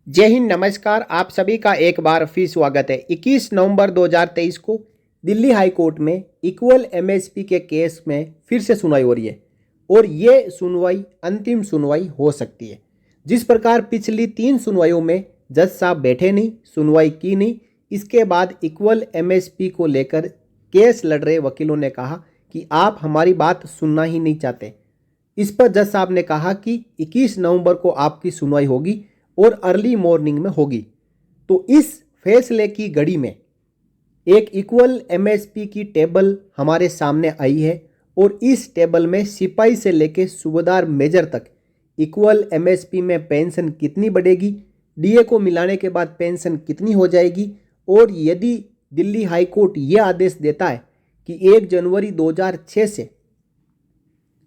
जय हिंद, नमस्कार। आप सभी का एक बार फिर स्वागत है। 21 नवंबर 2023 को दिल्ली हाई कोर्ट में इक्वल एमएसपी के केस में फिर से सुनवाई हो रही है और ये सुनवाई अंतिम सुनवाई हो सकती है। जिस प्रकार पिछली 3 सुनवाइयों में जज साहब बैठे नहीं, सुनवाई की नहीं, इसके बाद इक्वल एमएसपी को लेकर केस लड़ रहे वकीलों ने कहा कि आप हमारी बात सुनना ही नहीं चाहते। इस पर जज साहब ने कहा कि 21 नवंबर को आपकी सुनवाई होगी और अर्ली मॉर्निंग में होगी। तो इस फैसले की घड़ी में एक इक्वल एमएसपी की टेबल हमारे सामने आई है और इस टेबल में सिपाही से लेकर सूबेदार मेजर तक इक्वल एमएसपी में पेंशन कितनी बढ़ेगी, डीए को मिलाने के बाद पेंशन कितनी हो जाएगी, और यदि दिल्ली हाई कोर्ट ये आदेश देता है कि 1 जनवरी 2006 से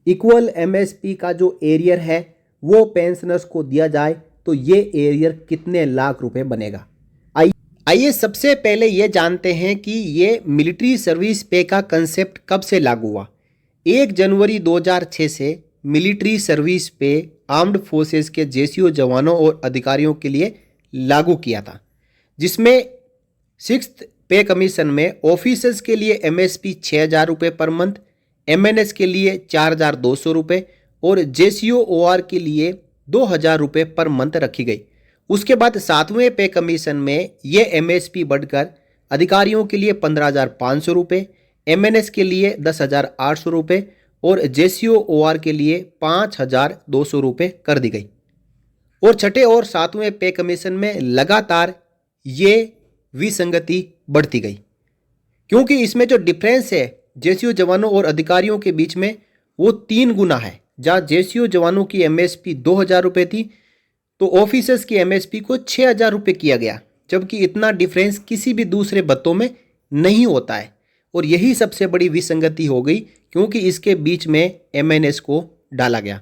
इक्वल एमएसपी का जो एरियर है वो पेंशनर्स को दिया जाए तो ये एरियर कितने लाख रुपए बनेगा। आइए सबसे पहले ये जानते हैं कि ये मिलिट्री सर्विस पे का कंसेप्ट कब से लागू हुआ। 1 जनवरी 2006 से मिलिट्री सर्विस पे आर्म्ड फोर्सेस के जेसीओ जवानों और अधिकारियों के लिए लागू किया था, जिसमें 6th पे कमीशन में ऑफिसर्स के लिए एमएसपी 6,000 रुपये पर मंथ, एमएनएस के लिए 4,200 रुपये और जेसीओ ओआर के लिए 2,000 रुपये पर मंथ रखी गई। उसके बाद 7वें पे कमीशन में ये एमएसपी बढ़कर अधिकारियों के लिए 15,500 रुपये, एमएनएस के लिए 10,800 रुपये और जेसीओ ओआर के लिए 5,200 रुपये कर दी गई। और 6ठे और 7वें पे कमीशन में लगातार ये विसंगति बढ़ती गई, क्योंकि इसमें जो डिफरेंस है जेसीओ जवानों और अधिकारियों के बीच में वो 3 गुना है। जहाँ जेसीओ जवानों की एमएसपी 2,000 रुपये थी तो ऑफिसर्स की एमएसपी को 6,000 रुपये किया गया, जबकि इतना डिफरेंस किसी भी दूसरे भत्तों में नहीं होता है। और यही सबसे बड़ी विसंगति हो गई, क्योंकि इसके बीच में एमएनएस को डाला गया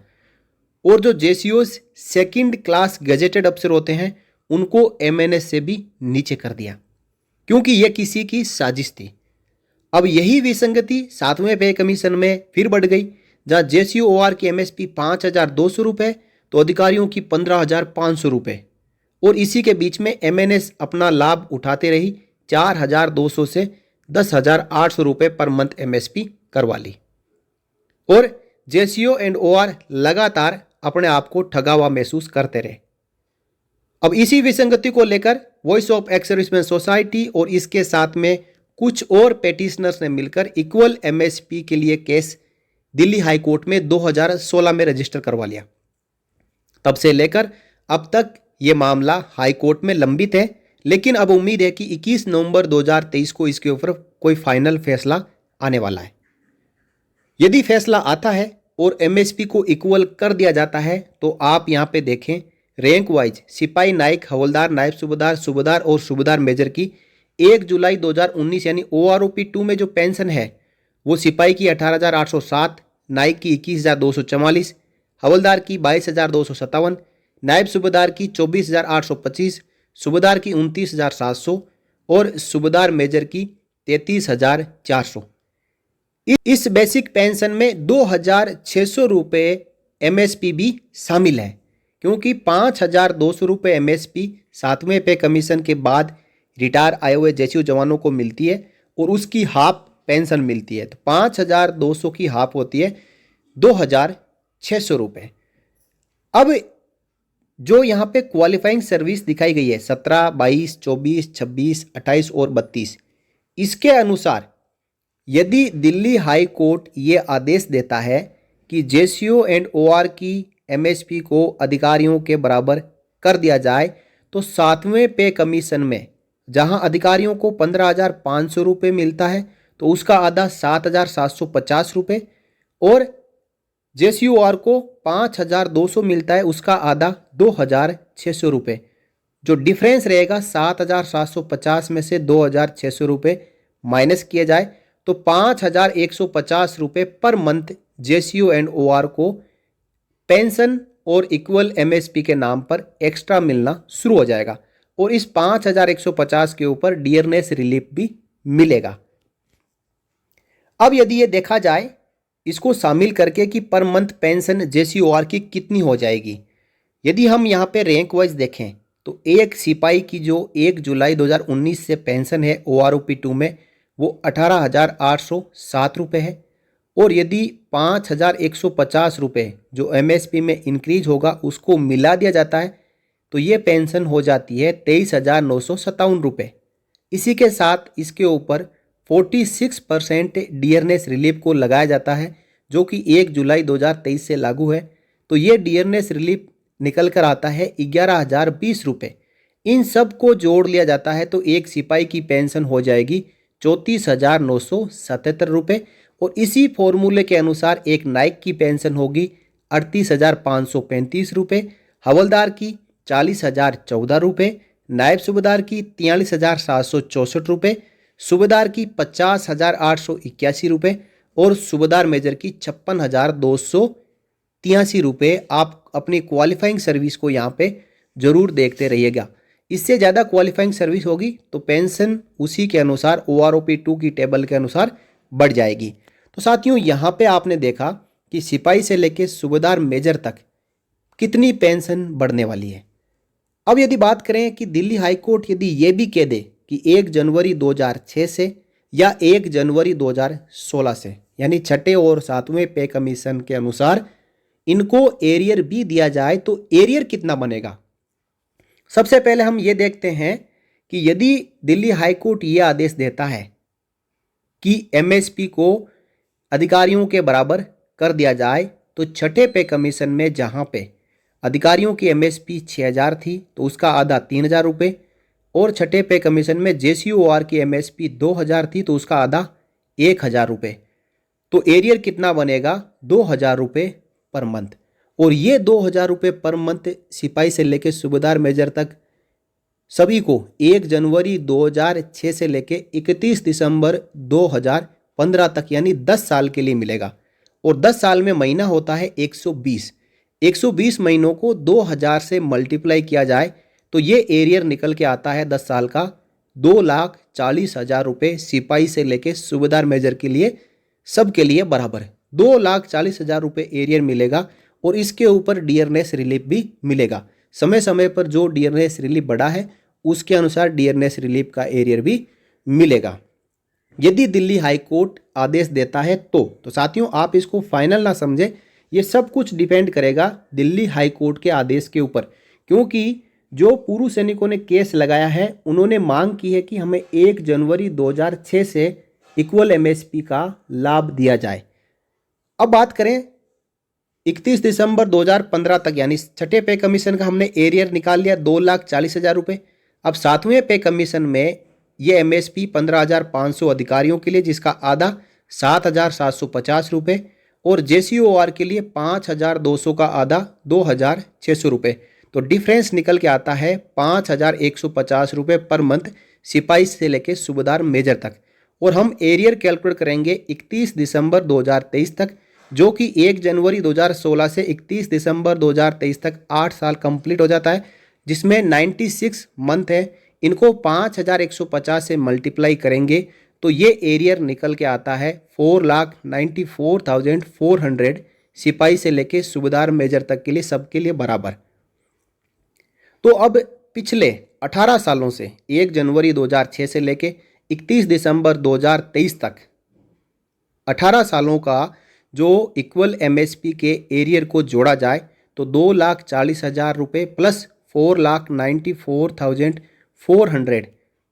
और जो जेसीओ सेकंड क्लास गजेटेड अफसर होते हैं उनको एमएनएस से भी नीचे कर दिया, क्योंकि यह किसी की साजिश थी। अब यही विसंगति 7वें पे कमीशन में फिर बढ़ गई, जहाँ जेसीओ ओआर की एमएसपी 5,200 रुपये तो अधिकारियों की 15,500 रुपये, और इसी के बीच में एमएनएस अपना लाभ उठाते रही, 4,200 से 10,800 रुपये पर मंथ एमएसपी करवा ली और जेसीओ एंड ओआर लगातार अपने आप को ठगा हुआ महसूस करते रहे। अब इसी विसंगति को लेकर voice of ex serviceman society और इसके साथ में कुछ और पेटिशनर्स ने मिलकर इक्वल एमएसपी के लिए केस दिल्ली हाई कोर्ट में 2016 में रजिस्टर करवा लिया। तब से लेकर अब तक ये मामला हाई कोर्ट में लंबित है, लेकिन अब उम्मीद है कि 21 नवंबर 2023 को इसके ऊपर कोई फाइनल फैसला आने वाला है। यदि फैसला आता है और एमएसपी को इक्वल कर दिया जाता है तो आप यहाँ पे देखें, रैंक वाइज सिपाही, नायक, हवलदार, नायब सूबेदार, सूबेदार और सूबेदार मेजर की 1 जुलाई 2019 यानी OROP 2 में जो पेंशन है वो सिपाही की 18,807, नायक की 21,244, हवलदार की 22,257, नायब सूबेदार की 24,825, सूबेदार की 29,700 और सूबेदार मेजर की 33,400। इस बेसिक पेंशन में 2,600 रुपये एमएसपी भी शामिल है, क्योंकि 5,200 रुपये एमएसपी 7वें पे कमीशन के बाद रिटायर आए हुए जेसीओ जवानों को मिलती है और उसकी हाफ पेंशन मिलती है। तो 5,200 की हाफ होती है 2,600 रुपये। अब जो यहाँ पे क्वालिफाइंग सर्विस दिखाई गई है 17, 22, 24, 26, 28 और 32, इसके अनुसार यदि दिल्ली हाई कोर्ट ये आदेश देता है कि जेसीओ एंड ओआर की एमएसपी को अधिकारियों के बराबर कर दिया जाए तो 7वें पे कमीशन में जहां अधिकारियों को 15,500 रुपये मिलता है तो उसका आधा 7,750 रुपये और जेसीओआर को 5,200 मिलता है, उसका आधा 2,600 रुपये। जो डिफरेंस रहेगा 7,750 में से 2,600 रुपये माइनस किए जाए तो 5,150 रुपये per month JCO and OR को पेंशन और इक्वल एमएसपी के नाम पर एक्स्ट्रा मिलना शुरू हो जाएगा और इस 5,150 के ऊपर डियरनेस रिलीफ भी मिलेगा। अब यदि ये देखा जाए इसको शामिल करके कि पर मंथ पेंशन जेसीओआर की कितनी हो जाएगी, यदि हम यहाँ पे रैंक वाइज देखें तो एक सिपाही की जो 1 जुलाई 2019 से पेंशन है OROP 2 में वो 18,807 रुपये है। और यदि 5,150 रुपये जो MSP में इंक्रीज होगा उसको मिला दिया जाता है तो ये पेंशन हो जाती है 23,957 रुपये। इसी के साथ इसके ऊपर 46% डियरनेस रिलीफ को लगाया जाता है जो कि 1 जुलाई 2023 से लागू है। तो ये डियरनेस रिलीफ निकल कर आता है 11,020 रुपये। इन सब को जोड़ लिया जाता है तो एक सिपाही की पेंशन हो जाएगी 34,977 रुपये। और इसी फॉर्मूले के अनुसार एक नायक की पेंशन होगी 38,535 रुपये, हवलदार की 40,014 रुपये, नायब सूबेदार की 43,764 रुपये, सूबेदार की 50,881 रुपये और सूबेदार मेजर की 56,283 रुपये। आप अपनी क्वालिफाइंग सर्विस को यहाँ पे जरूर देखते रहिएगा। इससे ज़्यादा क्वालिफाइंग सर्विस होगी तो पेंशन उसी के अनुसार OROP 2 की टेबल के अनुसार बढ़ जाएगी। तो साथियों यहाँ पे आपने देखा कि सिपाही से लेके सूबेदार मेजर तक कितनी पेंशन बढ़ने वाली है। अब यदि बात करें कि दिल्ली हाई कोर्ट यदि ये भी कह दे कि 1 जनवरी 2006 से या 1 जनवरी 2016 से यानी छठे और सातवें पे कमीशन के अनुसार इनको एरियर भी दिया जाए तो एरियर कितना बनेगा। सबसे पहले हम ये देखते हैं कि यदि दिल्ली हाई कोर्ट ये आदेश देता है कि MSP को अधिकारियों के बराबर कर दिया जाए तो छठे पे कमीशन में जहाँ पे अधिकारियों की MSP 6,000 थी तो उसका आधा 3,000 रुपये और छठे पे कमीशन में JCOR की MSP 2,000 थी तो उसका आधा 1,000 रुपये। तो एरियर कितना बनेगा 2,000 रुपये पर मंथ। और ये 2,000 रुपये पर मंथ सिपाही से लेकर सूबेदार मेजर तक सभी को 1 जनवरी 2006 से लेकर 31 दिसंबर 2015 तक यानी 10 साल के लिए मिलेगा। और 10 साल में महीना होता है 120 महीनों को 2,000 से मल्टीप्लाई किया जाए तो ये एरियर निकल के आता है 10 साल का 2,40,000 रुपये सिपाही से लेके सूबेदार मेजर के लिए सबके लिए बराबर 2,40,000 रुपये एरियर मिलेगा। और इसके ऊपर डियरनेस रिलीफ भी मिलेगा। समय समय पर जो डियरनेस रिलीफ बढ़ा है उसके अनुसार डियरनेस रिलीफ का एरियर भी मिलेगा यदि दिल्ली हाई कोर्ट आदेश देता है तो साथियों आप इसको फाइनल ना समझे, ये सब कुछ डिपेंड करेगा दिल्ली हाई कोर्ट के आदेश के ऊपर। क्योंकि जो पूर्व सैनिकों ने केस लगाया है उन्होंने मांग की है कि हमें 1 जनवरी 2006 से इक्वल MSP का लाभ दिया जाए। अब बात करें 31 दिसंबर 2015 तक यानी छठे पे कमीशन का हमने एरियर निकाल लिया 2,40,000 रुपये। अब सातवें पे कमीशन में ये MSP 15,500 अधिकारियों के लिए जिसका आधा 7,750 रुपये और JCOR के लिए 5,200 का आधा 2,600 रुपये। तो डिफरेंस निकल के आता है 5,150 रुपये पर मंथ सिपाही से लेके सूबेदार मेजर तक। और हम एरियर कैलकुलेट करेंगे 31 दिसंबर 2023 तक जो कि 1 जनवरी 2016 से 31 दिसंबर 2023 तक 8 साल कंप्लीट हो जाता है जिसमें 96 मंथ है। इनको 5,150 से मल्टीप्लाई करेंगे तो ये एरियर निकल के आता है 4,94,400 सिपाही से लेके सूबेदार मेजर तक के लिए सबके लिए बराबर। तो अब पिछले 18 सालों से 1 जनवरी 2006 से लेके 31 दिसंबर 2023 तक 18 सालों का जो इक्वल MSP के एरियर को जोड़ा जाए तो 2,40,000 रुपये प्लस 4,94,400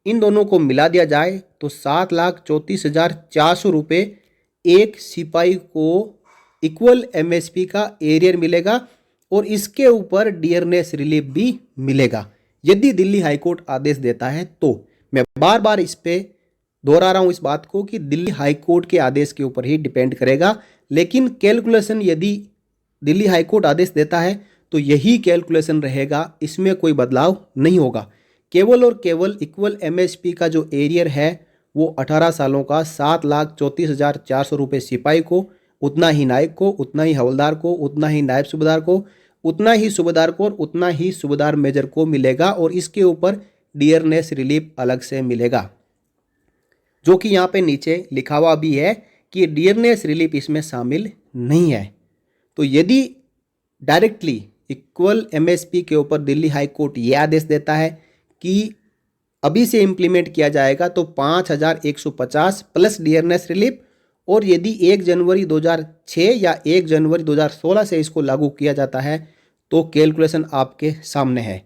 इन दोनों को मिला दिया जाए तो 7,34,400 रुपये एक सिपाही को इक्वल MSP का एरियर मिलेगा। और इसके ऊपर डियरनेस रिलीफ भी मिलेगा यदि दिल्ली हाईकोर्ट आदेश देता है तो। मैं बार बार इस पे दोहरा रहा हूं इस बात को कि दिल्ली हाईकोर्ट के आदेश के ऊपर ही डिपेंड करेगा, लेकिन कैलकुलेशन यदि दिल्ली हाईकोर्ट आदेश देता है तो यही कैलकुलेशन रहेगा, इसमें कोई बदलाव नहीं होगा। केवल और केवल इक्वल MSP का जो एरियर है वो 18 सालों का 7,34,400 रुपये सिपाही को, उतना ही नायक को, उतना ही हवलदार को, उतना ही नायब सूबेदार को, उतना ही सूबेदार को और उतना ही सूबेदार मेजर को मिलेगा। और इसके ऊपर डियरनेस रिलीफ अलग से मिलेगा जो कि यहाँ पे नीचे लिखा हुआ भी है कि डियरनेस रिलीफ इसमें शामिल नहीं है। तो यदि डायरेक्टली इक्वल एमएसपी के ऊपर दिल्ली हाई कोर्ट ये आदेश देता है कि अभी से इम्प्लीमेंट किया जाएगा तो 5,150 प्लस डियरनेस रिलीफ, और यदि 1 जनवरी 2006 या 1 जनवरी 2016 से इसको लागू किया जाता है तो कैलकुलेशन आपके सामने है।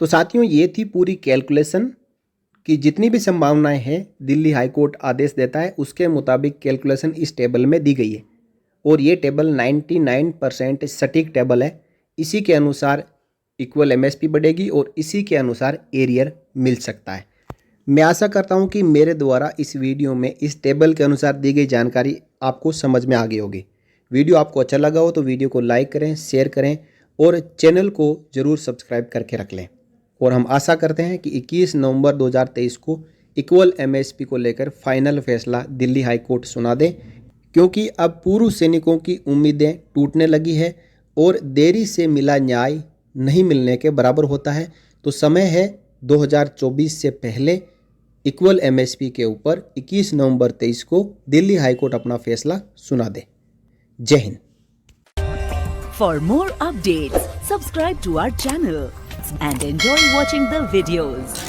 तो साथियों, ये थी पूरी कैलकुलेशन कि जितनी भी संभावनाएं हैं दिल्ली हाई कोर्ट आदेश देता है उसके मुताबिक कैलकुलेशन इस टेबल में दी गई है, और ये टेबल 99% सटीक टेबल है। इसी के अनुसार इक्वल एमएसपी बढ़ेगी और इसी के अनुसार एरियर मिल सकता है। मैं आशा करता हूं कि मेरे द्वारा इस वीडियो में इस टेबल के अनुसार दी गई जानकारी आपको समझ में आ गई होगी। वीडियो आपको अच्छा लगा हो तो वीडियो को लाइक करें, शेयर करें और चैनल को ज़रूर सब्सक्राइब करके रख लें। और हम आशा करते हैं कि 21 नवंबर 2023 को इक्वल एमएसपी को लेकर फाइनल फैसला दिल्ली हाई कोर्ट सुना दे, क्योंकि अब पूर्व सैनिकों की उम्मीदें टूटने लगी है और देरी से मिला न्याय नहीं मिलने के बराबर होता है। तो समय है 2024 से पहले इक्वल एमएसपी के ऊपर 21 नवंबर 23 को दिल्ली हाई कोर्ट अपना फैसला सुना दे। जय Hind. For more updates, subscribe to our channel and enjoy watching the videos.